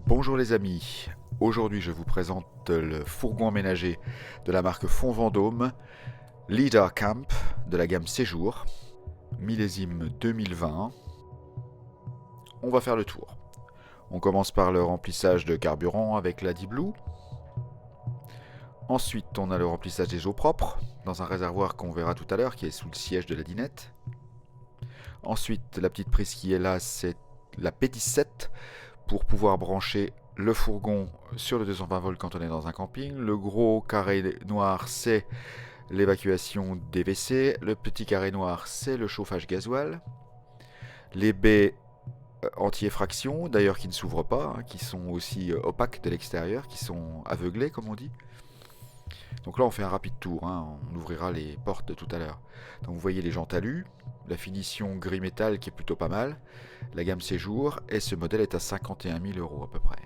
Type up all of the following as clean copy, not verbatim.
Bonjour les amis, aujourd'hui je vous présente le fourgon aménagé de la marque Fond Vendôme, Leader Camp de la gamme Séjour, millésime 2020. On va faire le tour. On commence par le remplissage de carburant avec la D-Blue. Ensuite on a le remplissage des eaux propres dans un réservoir qu'on verra tout à l'heure qui est sous le siège de la dinette. Ensuite la petite prise qui est là c'est la P17 pour pouvoir brancher le fourgon sur le 220 volts quand on est dans un camping. Le gros carré noir, c'est l'évacuation des WC. Le petit carré noir, c'est le chauffage gasoil. Les baies anti-effraction, d'ailleurs qui ne s'ouvrent pas, qui sont aussi opaques de l'extérieur, qui sont aveuglées comme on dit. Donc là on fait un rapide tour, on ouvrira les portes de tout à l'heure. Donc vous voyez les jantes alu, la finition gris métal qui est plutôt pas mal, la gamme Séjour, et ce modèle est à 51 000 € à peu près.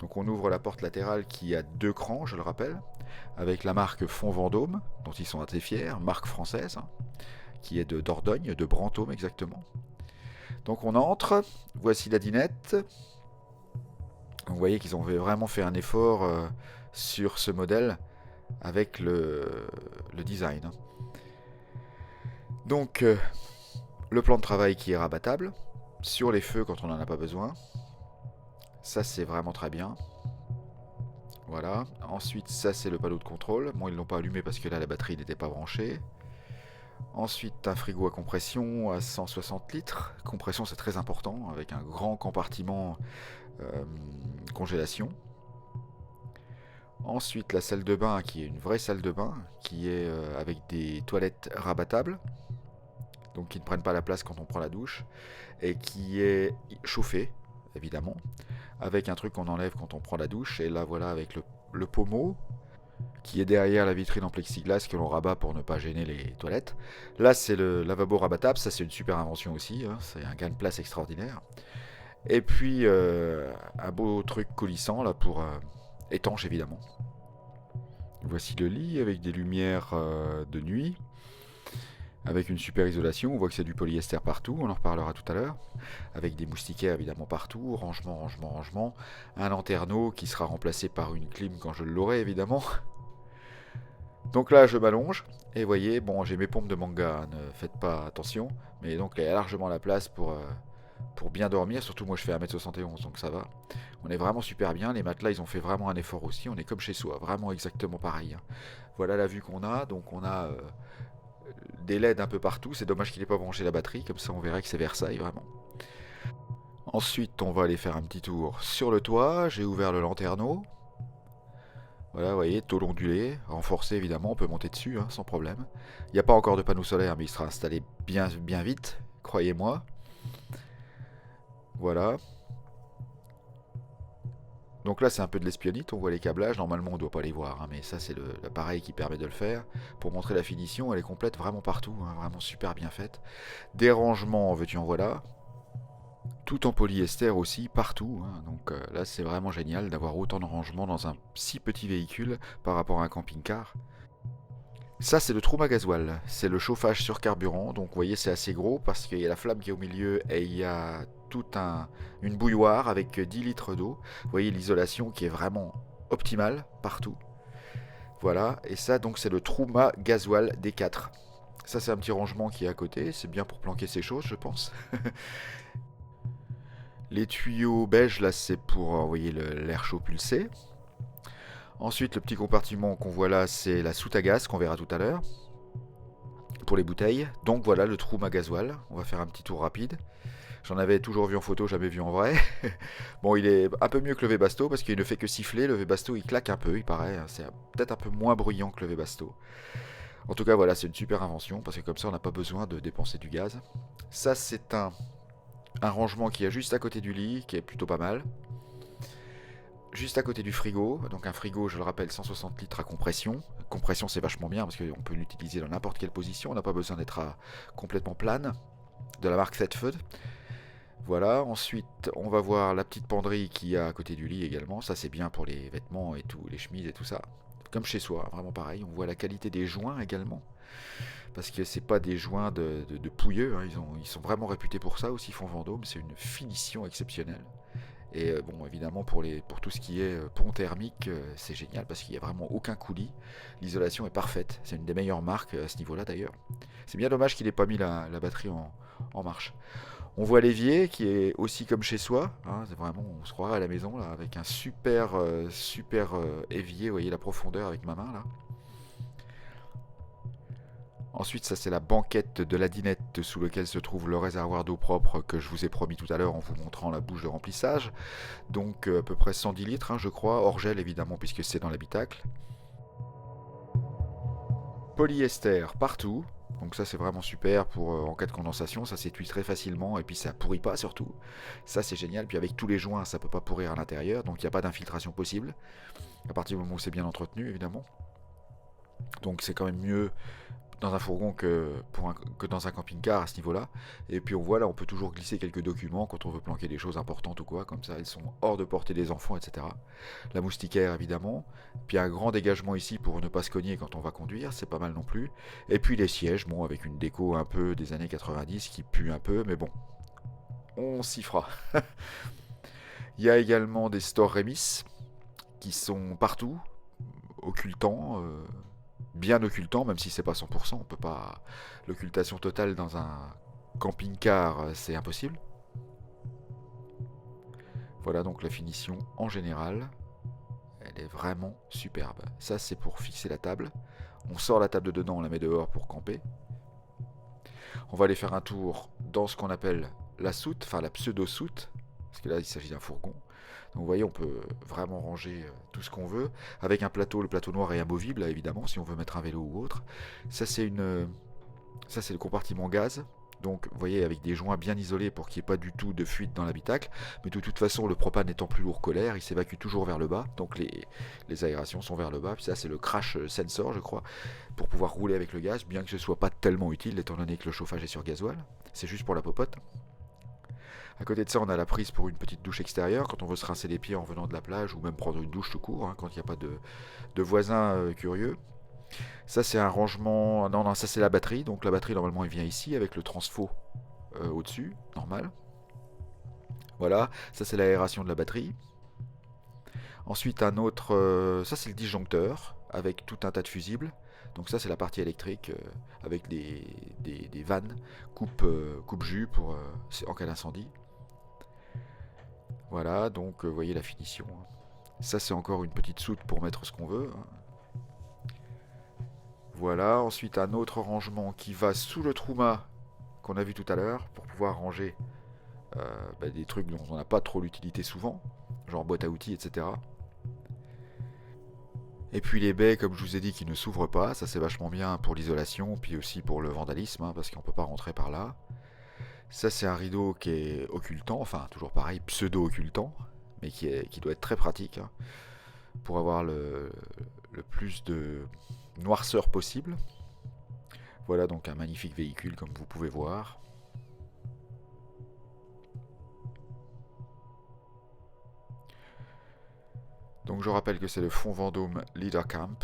Donc on ouvre la porte latérale qui a deux crans, je le rappelle, avec la marque Fond Vendôme, dont ils sont assez fiers, marque française, qui est de Dordogne, de Brantôme exactement. Donc on entre, voici la dinette. Vous voyez qu'ils ont vraiment fait un effort sur ce modèle avec le design. Donc le plan de travail qui est rabattable, sur les feux quand on n'en a pas besoin. Ça c'est vraiment très bien. Voilà. Ensuite, ça c'est le panneau de contrôle. Bon, ils l'ont pas allumé parce que là la batterie n'était pas branchée. Ensuite, un frigo à compression à 160 litres. Compression, c'est très important, avec un grand compartiment congélation. Ensuite, la salle de bain, qui est une vraie salle de bain, qui est avec des toilettes rabattables, donc qui ne prennent pas la place quand on prend la douche, et qui est chauffée, évidemment, avec un truc qu'on enlève quand on prend la douche, et là voilà avec le pommeau, qui est derrière la vitrine en plexiglas que l'on rabat pour ne pas gêner les toilettes. Là c'est le lavabo rabattable, ça c'est une super invention aussi, c'est un gain de place extraordinaire. Et puis un beau truc coulissant là pour étanche évidemment. Voici le lit avec des lumières de nuit, avec une super isolation, on voit que c'est du polyester partout, on en reparlera tout à l'heure, avec des moustiquaires évidemment partout, rangement, rangement, rangement, un lanterneau qui sera remplacé par une clim quand je l'aurai évidemment. Donc là je m'allonge, et vous voyez, bon j'ai mes pompes de manga, ne faites pas attention, mais donc il y a largement la place pour bien dormir, surtout moi je fais 1m71 donc ça va. On est vraiment super bien, les matelas ils ont fait vraiment un effort aussi, on est comme chez soi, vraiment exactement pareil. Voilà la vue qu'on a, donc on a des LED un peu partout, c'est dommage qu'il n'ait pas branché la batterie, comme ça on verrait que c'est Versailles vraiment. Ensuite on va aller faire un petit tour sur le toit, j'ai ouvert le lanterneau. Voilà, vous voyez, tôle ondulé, renforcé évidemment, on peut monter dessus sans problème. Il n'y a pas encore de panneau solaire, mais il sera installé bien, bien vite, croyez-moi. Voilà. Donc là c'est un peu de l'espionnite, on voit les câblages, normalement on ne doit pas les voir, mais ça c'est l'appareil qui permet de le faire. Pour montrer la finition, elle est complète vraiment partout, vraiment super bien faite. Des rangements, veux-tu en voilà. Tout en polyester aussi, partout. Donc là c'est vraiment génial d'avoir autant de rangements dans un si petit véhicule par rapport à un camping-car. Ça c'est le trou à gasoil, c'est le chauffage sur carburant, donc vous voyez c'est assez gros parce qu'il y a la flamme qui est au milieu et il y a une bouilloire avec 10 litres d'eau. Vous voyez l'isolation qui est vraiment optimale partout. Voilà, et ça donc c'est le Truma Gasoil D4. Ça c'est un petit rangement qui est à côté, c'est bien pour planquer ses choses je pense. Les tuyaux beige là c'est pour envoyer l'air chaud pulsé. Ensuite le petit compartiment qu'on voit là c'est la soute à gaz qu'on verra tout à l'heure. Pour les bouteilles. Donc voilà le trou à gasoil. On va faire un petit tour rapide. J'en avais toujours vu en photo, jamais vu en vrai. Bon, il est un peu mieux que le Webasto parce qu'il ne fait que siffler. Le Webasto il claque un peu, il paraît. C'est peut-être un peu moins bruyant que le Webasto. En tout cas, voilà, c'est une super invention parce que comme ça, on n'a pas besoin de dépenser du gaz. Ça, c'est un rangement qui est juste à côté du lit, qui est plutôt pas mal. Juste à côté du frigo, donc un frigo, je le rappelle, 160 litres à compression. Compression, c'est vachement bien parce qu'on peut l'utiliser dans n'importe quelle position. On n'a pas besoin d'être complètement plane. De la marque Thetford. Voilà, ensuite on va voir la petite penderie qu'il y a à côté du lit également. Ça c'est bien pour les vêtements et tout, les chemises et tout ça. Comme chez soi, vraiment pareil. On voit la qualité des joints également. Parce que c'est pas des joints de pouilleux. Ils sont vraiment réputés pour ça aussi, Fond Vendôme. C'est une finition exceptionnelle. Et bon, évidemment, pour tout ce qui est pont thermique, c'est génial parce qu'il n'y a vraiment aucun coulis. L'isolation est parfaite. C'est une des meilleures marques à ce niveau-là d'ailleurs. C'est bien dommage qu'il n'ait pas mis la batterie en marche. On voit l'évier qui est aussi comme chez soi. Hein, c'est vraiment, on se croirait à la maison là, avec un super évier. Vous voyez la profondeur avec ma main là. Ensuite, ça c'est la banquette de la dinette sous laquelle se trouve le réservoir d'eau propre que je vous ai promis tout à l'heure en vous montrant la bouche de remplissage. Donc à peu près 110 litres, hein, je crois, hors gel évidemment puisque c'est dans l'habitacle. Polyester partout. Donc ça c'est vraiment super pour en cas de condensation, ça s'étui très facilement et puis ça pourrit pas surtout. Ça c'est génial, puis avec tous les joints ça peut pas pourrir à l'intérieur, donc il n'y a pas d'infiltration possible. À partir du moment où c'est bien entretenu évidemment. Donc c'est quand même mieux dans un fourgon que dans un camping-car à ce niveau-là. Et puis on voit là, on peut toujours glisser quelques documents quand on veut planquer des choses importantes ou quoi, comme ça elles sont hors de portée des enfants, etc. La moustiquaire évidemment, puis un grand dégagement ici pour ne pas se cogner quand on va conduire, c'est pas mal non plus. Et puis les sièges, bon avec une déco un peu des années 90 qui pue un peu, mais bon, on s'y fera. Il y a également des stores Remis qui sont partout, occultants, bien occultant, même si c'est pas 100%, on peut pas. L'occultation totale dans un camping-car, c'est impossible. Voilà donc la finition en général. Elle est vraiment superbe. Ça c'est pour fixer la table. On sort la table de dedans, on la met dehors pour camper. On va aller faire un tour dans ce qu'on appelle la soute, enfin la pseudo-soute, parce que là il s'agit d'un fourgon. Donc vous voyez, on peut vraiment ranger tout ce qu'on veut, avec un plateau, le plateau noir est amovible là, évidemment, si on veut mettre un vélo ou autre. Ça c'est le compartiment gaz. Donc vous voyez, avec des joints bien isolés pour qu'il n'y ait pas du tout de fuite dans l'habitacle. Mais de toute façon, le propane étant plus lourd que l'air, il s'évacue toujours vers le bas. Donc les aérations sont vers le bas. Puis ça c'est le crash sensor, je crois, pour pouvoir rouler avec le gaz, bien que ce soit pas tellement utile étant donné que le chauffage est sur gasoil. C'est juste pour la popote. À côté de ça, on a la prise pour une petite douche extérieure quand on veut se rincer les pieds en venant de la plage ou même prendre une douche tout court, hein, quand il n'y a pas de voisins curieux. Ça, c'est un rangement. Non, non, ça, c'est la batterie. Donc, la batterie, normalement, elle vient ici avec le transfo au-dessus, normal. Voilà, ça, c'est l'aération de la batterie. Ensuite, un autre. Ça, c'est le disjoncteur avec tout un tas de fusibles. Donc, ça, c'est la partie électrique avec des vannes coupe-jus en cas d'incendie. Voilà, donc vous voyez la finition. Ça c'est encore une petite soute pour mettre ce qu'on veut. Voilà, ensuite un autre rangement qui va sous le trouma qu'on a vu tout à l'heure pour pouvoir ranger des trucs dont on n'a pas trop l'utilité souvent, genre boîte à outils, etc. Et puis les baies, comme je vous ai dit, qui ne s'ouvrent pas, ça c'est vachement bien pour l'isolation, puis aussi pour le vandalisme, hein, parce qu'on ne peut pas rentrer par là. Ça c'est un rideau qui est occultant, enfin toujours pareil, pseudo-occultant, mais qui doit être très pratique hein, pour avoir le plus de noirceur possible. Voilà donc un magnifique véhicule comme vous pouvez voir. Donc je rappelle que c'est le Fonds Vendôme Leader Camp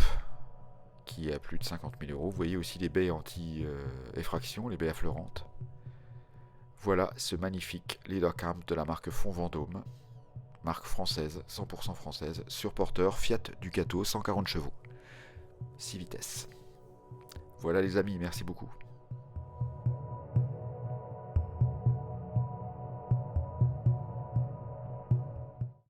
qui est à plus de 50 000 euros. Vous voyez aussi les baies anti-effraction, les baies affleurantes. Voilà ce magnifique Leader Camp de la marque Fonds Vendôme, marque française, 100% française, sur porteur Fiat Ducato 140 chevaux, 6 vitesses. Voilà les amis, merci beaucoup.